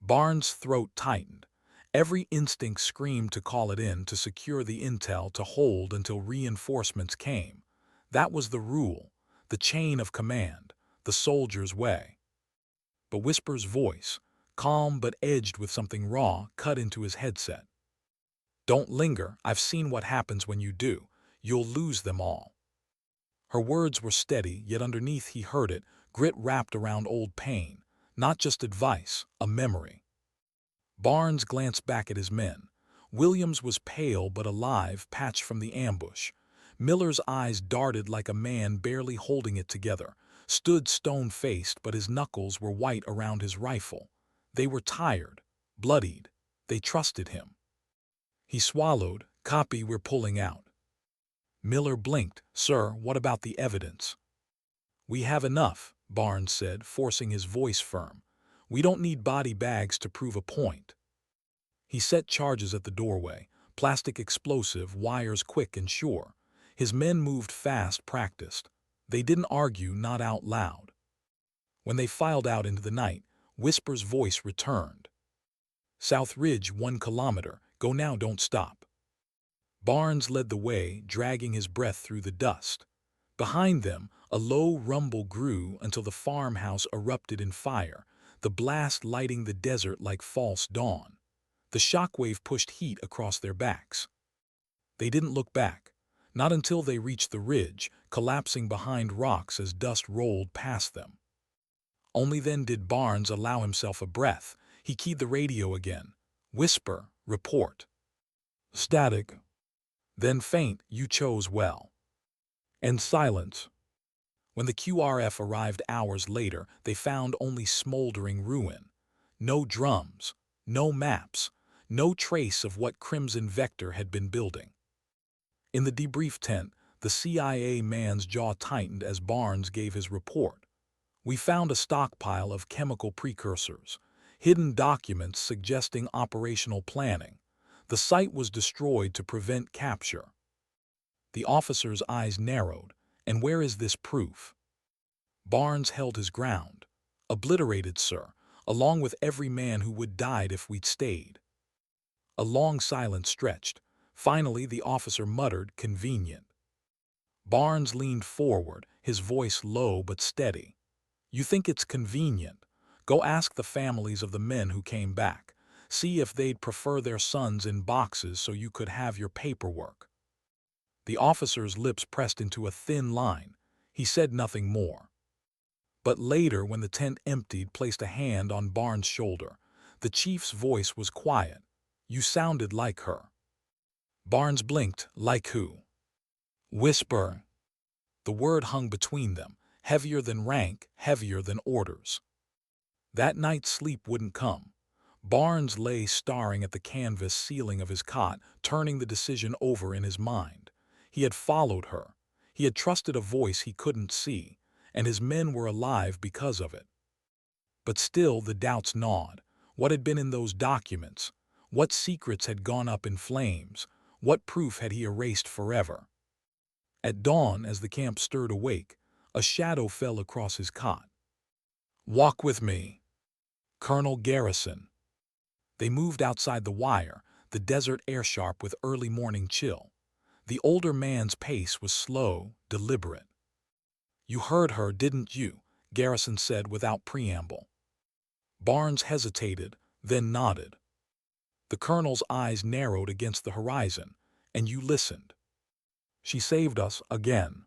Barnes' throat tightened. Every instinct screamed to call it in, to secure the intel, to hold until reinforcements came. That was the rule, the chain of command, the soldier's way. But Whisper's voice, calm but edged with something raw, cut into his headset. Don't linger, I've seen what happens when you do. You'll lose them all. Her words were steady, yet underneath he heard it, grit wrapped around old pain. Not just advice, a memory. Barnes glanced back at his men. Williams was pale but alive, patched from the ambush. Miller's eyes darted like a man barely holding it together. Stood stone-faced, but his knuckles were white around his rifle. They were tired, bloodied. They trusted him. He swallowed. Copy, we're pulling out. Miller blinked. Sir, what about the evidence? We have enough, Barnes said, forcing his voice firm. We don't need body bags to prove a point. He set charges at the doorway, plastic explosive, wires quick and sure. His men moved fast, practiced. They didn't argue, not out loud. When they filed out into the night, Whisper's voice returned. South Ridge, 1 kilometer. Go now, don't stop. Barnes led the way, dragging his breath through the dust. Behind them, a low rumble grew until the farmhouse erupted in fire, the blast lighting the desert like false dawn. The shockwave pushed heat across their backs. They didn't look back, not until they reached the ridge, collapsing behind rocks as dust rolled past them. Only then did Barnes allow himself a breath. He keyed the radio again. Whisper, report. Static. Then faint, you chose well. And silence. When the QRF arrived hours later, they found only smoldering ruin. No drums, no maps, no trace of what Crimson Vector had been building. In the debrief tent, the CIA man's jaw tightened as Barnes gave his report. We found a stockpile of chemical precursors, hidden documents suggesting operational planning. The site was destroyed to prevent capture. The officer's eyes narrowed. And where is this proof? Barnes held his ground. Obliterated, sir, along with every man who would died if we'd stayed. A long silence stretched. Finally, the officer muttered, convenient. Barnes leaned forward, his voice low but steady. You think it's convenient? Go ask the families of the men who came back. See if they'd prefer their sons in boxes so you could have your paperwork. The officer's lips pressed into a thin line. He said nothing more. But later, when the tent emptied, placed a hand on Barnes' shoulder. The chief's voice was quiet. You sounded like her. Barnes blinked. Like who? Whisper. The word hung between them, heavier than rank, heavier than orders. That night sleep wouldn't come. Barnes lay staring at the canvas ceiling of his cot, turning the decision over in his mind. He had followed her. He had trusted a voice he couldn't see, and his men were alive because of it. But still the doubts gnawed. What had been in those documents? What secrets had gone up in flames? What proof had he erased forever? At dawn, as the camp stirred awake, a shadow fell across his cot. "Walk with me, Colonel Garrison." They moved outside the wire, the desert air sharp with early morning chill. The older man's pace was slow, deliberate. "You heard her, didn't you?" Garrison said without preamble. Barnes hesitated, then nodded. The colonel's eyes narrowed against the horizon. "And you listened." "She saved us again."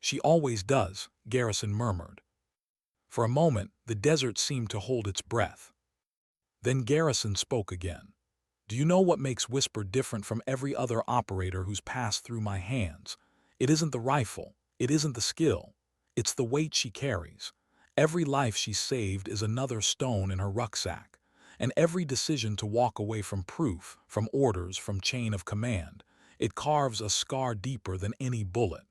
"She always does," Garrison murmured. For a moment, the desert seemed to hold its breath. Then Garrison spoke again. "Do you know what makes Whisper different from every other operator who's passed through my hands? It isn't the rifle. It isn't the skill. It's the weight she carries. Every life she saved is another stone in her rucksack. And every decision to walk away from proof, from orders, from chain of command, it carves a scar deeper than any bullet."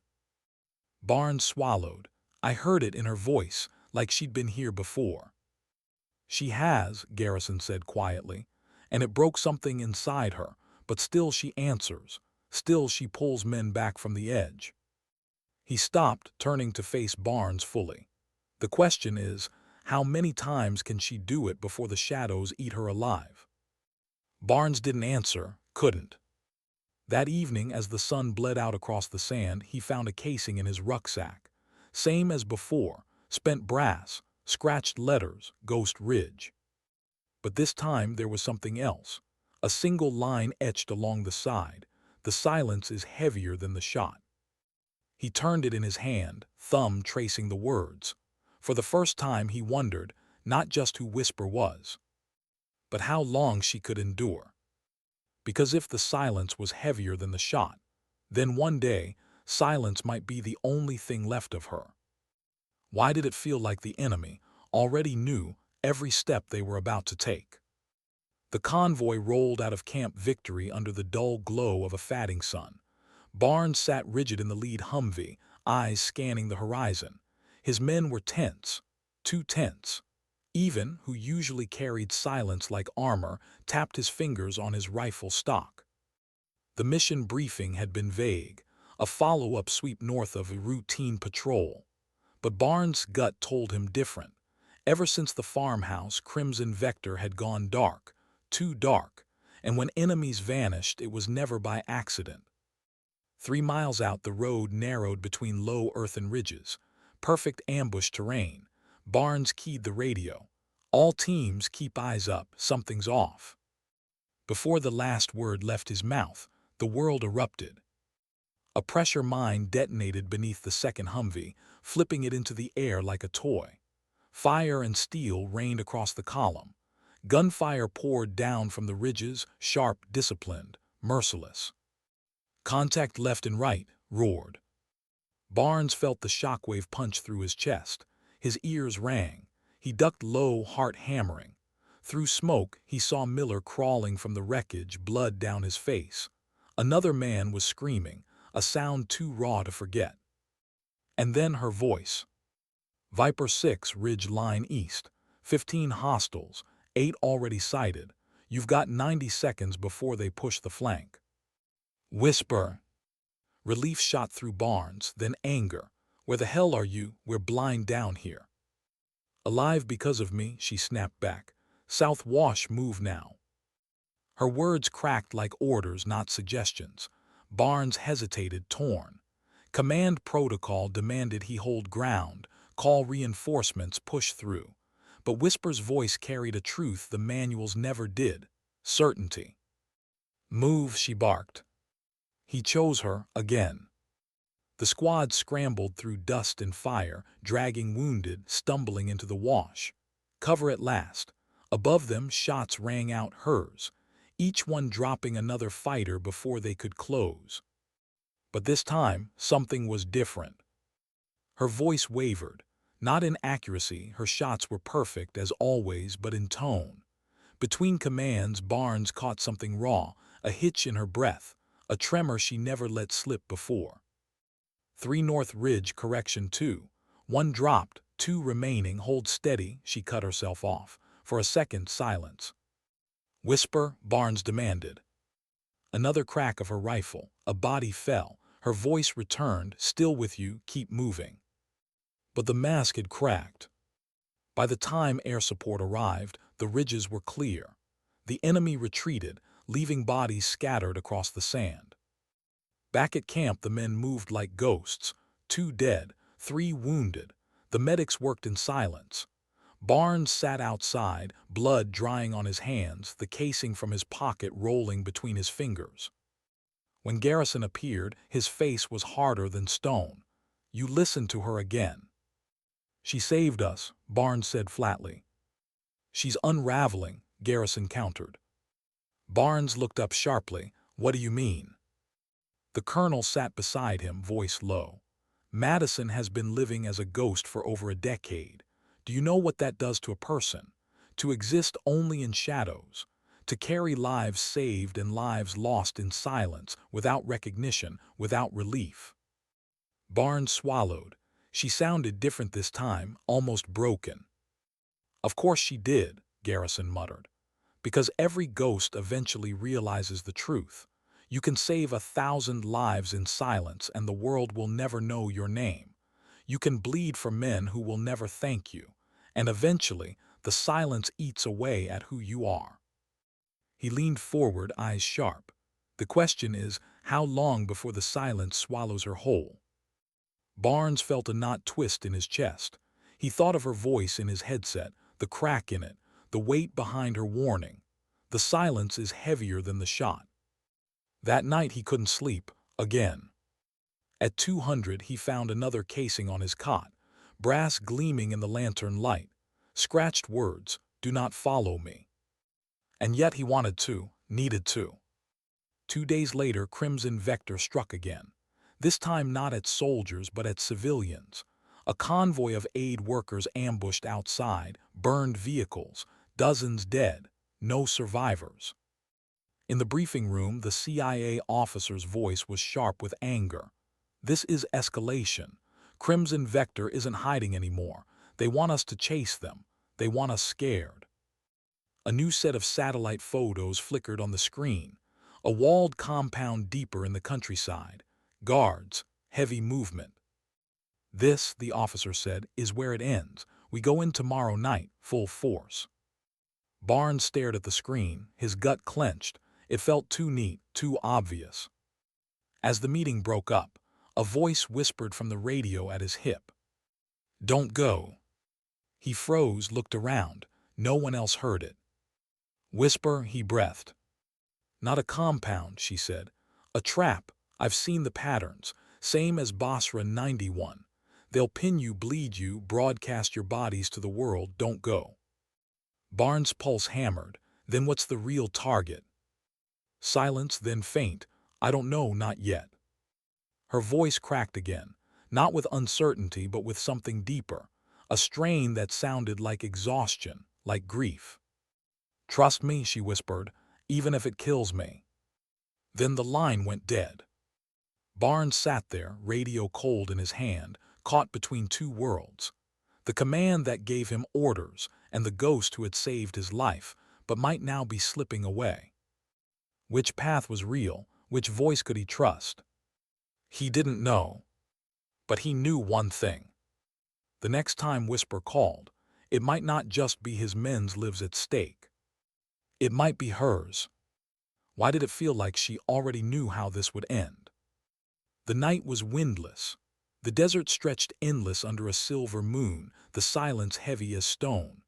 Barnes swallowed. "I heard it in her voice, like she'd been here before." "She has," Garrison said quietly, "and it broke something inside her, but still she answers. Still she pulls men back from the edge." He stopped, turning to face Barnes fully. "The question is, how many times can she do it before the shadows eat her alive?" Barnes didn't answer, couldn't. That evening, as the sun bled out across the sand, he found a casing in his rucksack. Same as before, spent brass, scratched letters, Ghost Ridge. But this time there was something else. A single line etched along the side. "The silence is heavier than the shot." He turned it in his hand, thumb tracing the words. For the first time he wondered, not just who Whisper was, but how long she could endure. Because if the silence was heavier than the shot, then one day, silence might be the only thing left of her. Why did it feel like the enemy already knew every step they were about to take? The convoy rolled out of Camp Victory under the dull glow of a fatting sun. Barnes sat rigid in the lead Humvee, eyes scanning the horizon. His men were tense, too tense. Even, who usually carried silence like armor, tapped his fingers on his rifle stock. The mission briefing had been vague, a follow-up sweep north of a routine patrol. But Barnes' gut told him different. Ever since the farmhouse, Crimson Vector had gone dark, too dark, and when enemies vanished, it was never by accident. 3 miles out, the road narrowed between low earthen ridges. Perfect ambush terrain. Barnes keyed the radio. "All teams, keep eyes up, something's off." Before the last word left his mouth, the world erupted. A pressure mine detonated beneath the second Humvee, flipping it into the air like a toy. Fire and steel rained across the column. Gunfire poured down from the ridges, sharp, disciplined, merciless. "Contact left and right," roared. Barnes felt the shockwave punch through his chest. His ears rang. He ducked low, heart hammering. Through smoke, he saw Miller crawling from the wreckage, blood down his face. Another man was screaming, a sound too raw to forget. And then her voice. "Viper 6, Ridge Line East. 15 hostiles, 8 already sighted. You've got 90 seconds before they push the flank." "Whisper." Relief shot through Barnes, then anger. "Where the hell are you? We're blind down here." "Alive because of me," she snapped back. "South Wash, move now." Her words cracked like orders, not suggestions. Barnes hesitated, torn. Command protocol demanded he hold ground, call reinforcements, push through. But Whisper's voice carried a truth the manuals never did: certainty. "Move," she barked. He chose her again. The squad scrambled through dust and fire, dragging wounded, stumbling into the wash. Cover at last. Above them, shots rang out, hers. each one dropping another fighter before they could close. But this time, something was different. Her voice wavered. Not in accuracy, her shots were perfect as always, but in tone. Between commands, Barnes caught something raw, a hitch in her breath, a tremor she never let slip before. 3 North Ridge, correction 2. 1 dropped, 2 remaining, hold steady, she cut herself off. For a second, silence. Whisper, Barnes demanded. Another crack of her rifle, a body fell, her voice returned, still with you, keep moving. But the mask had cracked. By the time air support arrived, the ridges were clear. The enemy retreated, leaving bodies scattered across the sand. Back at camp, the men moved like ghosts, 2 dead, 3 wounded. The medics worked in silence. Barnes sat outside, blood drying on his hands, the casing from his pocket rolling between his fingers. When Garrison appeared, his face was harder than stone. You listened to her again. She saved us, Barnes said flatly. She's unraveling, Garrison countered. Barnes looked up sharply. What do you mean? The colonel sat beside him, voice low. Madison has been living as a ghost for over a decade. Do you know what that does to a person? To exist only in shadows. To carry lives saved and lives lost in silence, without recognition, without relief. Barnes swallowed. She sounded different this time, almost broken. Of course she did, Garrison muttered. Because every ghost eventually realizes the truth. You can save 1,000 lives in silence and the world will never know your name. You can bleed for men who will never thank you. And eventually, the silence eats away at who you are. He leaned forward, eyes sharp. The question is, how long before the silence swallows her whole? Barnes felt a knot twist in his chest. He thought of her voice in his headset, the crack in it, the weight behind her warning. The silence is heavier than the shot. That night he couldn't sleep, again. At 200 he found another casing on his cot, brass gleaming in the lantern light. Scratched words, do not follow me. And yet he wanted to, needed to. 2 days later, Crimson Vector struck again. This time not at soldiers but at civilians. A convoy of aid workers ambushed outside, burned vehicles, dozens dead, no survivors. In the briefing room, the CIA officer's voice was sharp with anger. This is escalation. Crimson Vector isn't hiding anymore. They want us to chase them. They want us scared. A new set of satellite photos flickered on the screen. A walled compound deeper in the countryside. Guards, heavy movement. This, the officer said, is where it ends. We go in tomorrow night, full force. Barnes stared at the screen, his gut clenched. It felt too neat, too obvious. As the meeting broke up, a voice whispered from the radio at his hip. Don't go. He froze, looked around. No one else heard it. Whisper, he breathed. Not a compound, she said. A trap. I've seen the patterns. Same as Basra 91. They'll pin you, bleed you, broadcast your bodies to the world. Don't go. Barnes' pulse hammered. Then what's the real target? Silence, then faint. I don't know, not yet. Her voice cracked again, not with uncertainty but with something deeper, a strain that sounded like exhaustion, like grief. Trust me, she whispered, even if it kills me. Then the line went dead. Barnes sat there, radio cold in his hand, caught between 2 worlds. The command that gave him orders and the ghost who had saved his life, but might now be slipping away. Which path was real? Which voice could he trust? He didn't know. But he knew one thing. The next time Whisper called, it might not just be his men's lives at stake. It might be hers. Why did it feel like she already knew how this would end? The night was windless. The desert stretched endless under a silver moon, the silence heavy as stone.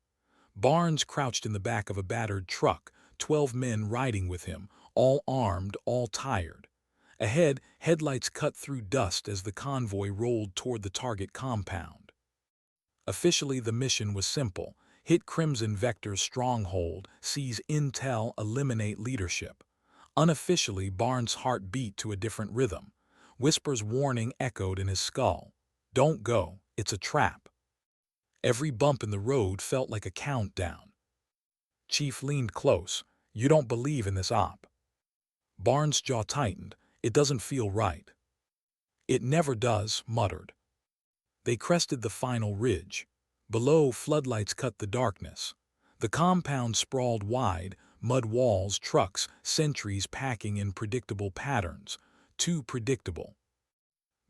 Barnes crouched in the back of a battered truck, 12 men riding with him, all armed, all tired. Ahead, headlights cut through dust as the convoy rolled toward the target compound. Officially, the mission was simple. Hit Crimson Vector's stronghold, seize intel, eliminate leadership. Unofficially, Barnes' heart beat to a different rhythm. Whisper's warning echoed in his skull. Don't go, it's a trap. Every bump in the road felt like a countdown. Chief leaned close. You don't believe in this op. Barnes' jaw tightened. It doesn't feel right. It never does, muttered. They crested the final ridge. Below, floodlights cut the darkness. The compound sprawled wide, mud walls, trucks, sentries packing in predictable patterns. Too predictable.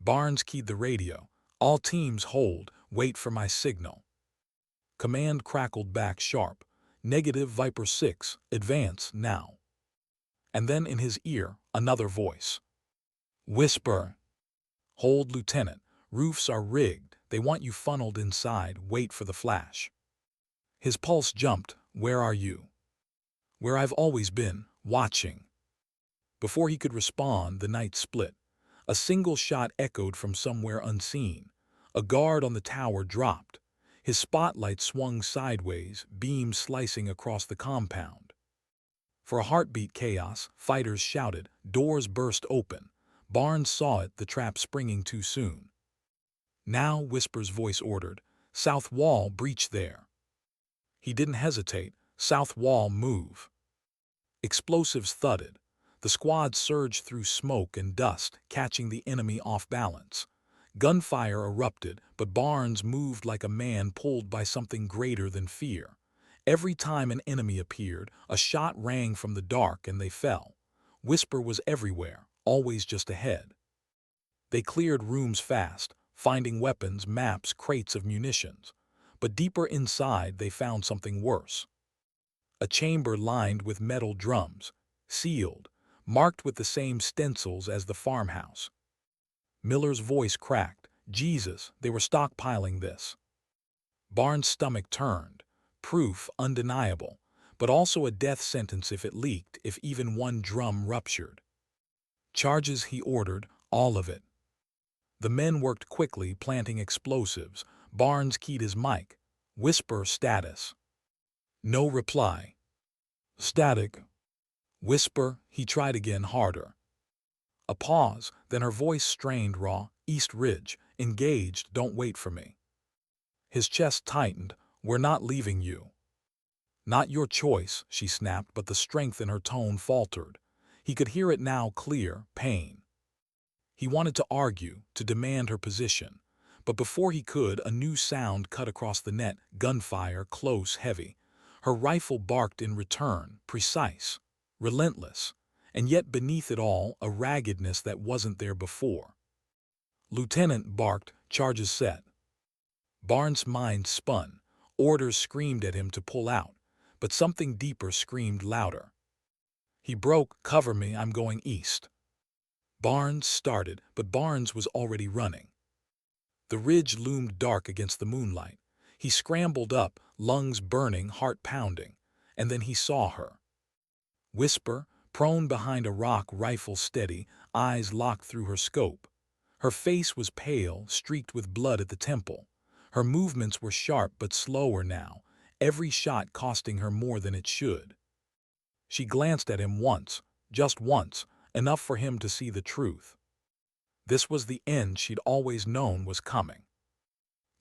Barnes keyed the radio. All teams hold, wait for my signal. Command crackled back sharp. Negative Viper 6, advance now. And then in his ear, another voice. Whisper. Hold, Lieutenant. Roofs are rigged. They want you funneled inside. Wait for the flash. His pulse jumped. Where are you? Where I've always been, watching. Before he could respond, the night split. A single shot echoed from somewhere unseen. A guard on the tower dropped. His spotlight swung sideways, beams slicing across the compound. For a heartbeat chaos, fighters shouted. Doors burst open. Barnes saw it, the trap springing too soon. Now, Whisper's voice ordered. South wall, breach there. He didn't hesitate. South wall, move. Explosives thudded. The squad surged through smoke and dust, catching the enemy off balance. Gunfire erupted, but Barnes moved like a man pulled by something greater than fear. Every time an enemy appeared, a shot rang from the dark and they fell. Whisper was everywhere, always just ahead. They cleared rooms fast, finding weapons, maps, crates of munitions. But deeper inside, they found something worse. A chamber lined with metal drums, sealed, marked with the same stencils as the farmhouse. Miller's voice cracked. Jesus, they were stockpiling this. Barnes' stomach turned. Proof undeniable, but also a death sentence if it leaked, if even one drum ruptured. Charges, he ordered, all of it. The men worked quickly, planting explosives. Barnes keyed his mic. Whisper status. No reply. Static. Whisper, he tried again, harder. A pause, then her voice strained, raw. East Ridge, engaged, don't wait for me. His chest tightened. We're not leaving you. Not your choice, she snapped, but the strength in her tone faltered. He could hear it now, clear, pain. He wanted to argue, to demand her position. But before he could, a new sound cut across the net, gunfire, close, heavy. Her rifle barked in return, precise, relentless, and yet beneath it all, a raggedness that wasn't there before. Lieutenant barked, charges set. Barnes' mind spun. Orders screamed at him to pull out, but something deeper screamed louder. He broke, cover me, I'm going east. Barnes started, but Barnes was already running. The ridge loomed dark against the moonlight. He scrambled up, lungs burning, heart pounding, and then he saw her. Whisper, prone behind a rock, rifle steady, eyes locked through her scope. Her face was pale, streaked with blood at the temple. Her movements were sharp but slower now, every shot costing her more than it should. She glanced at him once, just once, enough for him to see the truth. This was the end she'd always known was coming.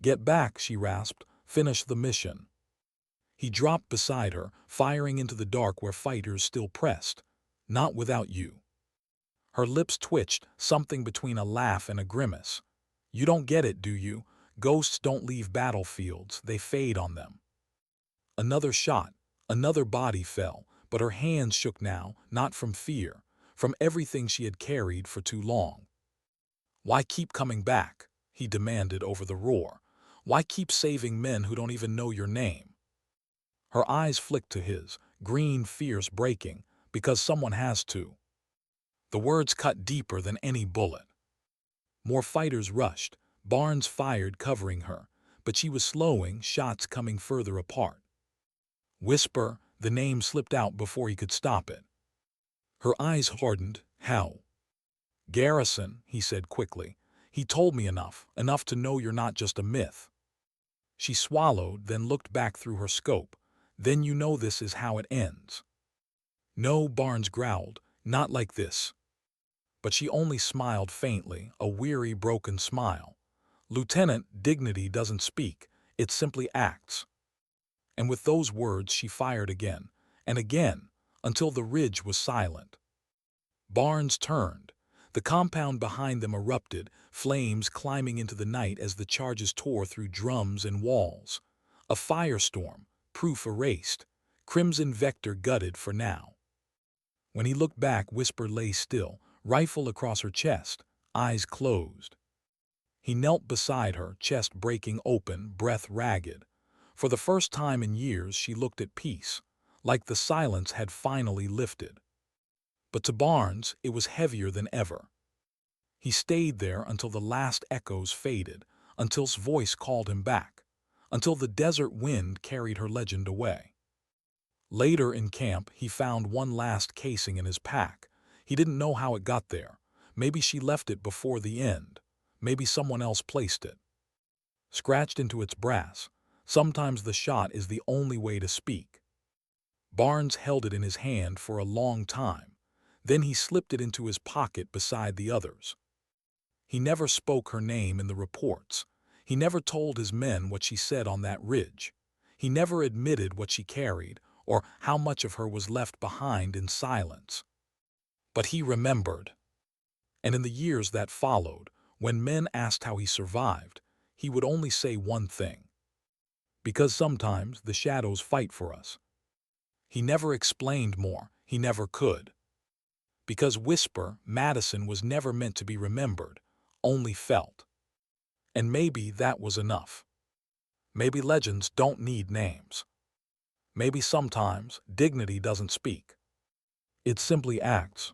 Get back, she rasped, finish the mission. He dropped beside her, firing into the dark where fighters still pressed. Not without you. Her lips twitched, something between a laugh and a grimace. You don't get it, do you? Ghosts don't leave battlefields, they fade on them. Another shot, another body fell, but her hands shook now, not from fear, from everything she had carried for too long. Why keep coming back? He demanded over the roar. Why keep saving men who don't even know your name? Her eyes flicked to his, green, fierce, breaking, because someone has to. The words cut deeper than any bullet. More fighters rushed. Barnes fired, covering her, but she was slowing, shots coming further apart. Whisper, the name slipped out before he could stop it. Her eyes hardened. How? Garrison, he said quickly. He told me enough to know you're not just a myth. She swallowed, then looked back through her scope. Then you know this is how it ends. No, Barnes growled, not like this. But she only smiled faintly, a weary, broken smile. Lieutenant, dignity doesn't speak, it simply acts. And with those words she fired again, and again, until the ridge was silent. Barnes turned. The compound behind them erupted, flames climbing into the night as the charges tore through drums and walls. A firestorm, proof erased, crimson vector gutted for now. When he looked back, Whisper lay still, rifle across her chest, eyes closed. He knelt beside her, chest breaking open, breath ragged. For the first time in years she looked at peace, like the silence had finally lifted. But to Barnes it was heavier than ever. He stayed there until the last echoes faded, until his voice called him back, until the desert wind carried her legend away. Later in camp he found one last casing in his pack. He didn't know how it got there. Maybe she left it before the end. Maybe someone else placed it. Scratched into its brass, sometimes the shot is the only way to speak. Barnes held it in his hand for a long time. Then he slipped it into his pocket beside the others. He never spoke her name in the reports. He never told his men what she said on that ridge. He never admitted what she carried or how much of her was left behind in silence. But he remembered. And in the years that followed, when men asked how he survived, he would only say one thing. Because sometimes the shadows fight for us. He never explained more. He never could. Because Whisper, Madison was never meant to be remembered, only felt. And maybe that was enough. Maybe legends don't need names. Maybe sometimes dignity doesn't speak. It simply acts.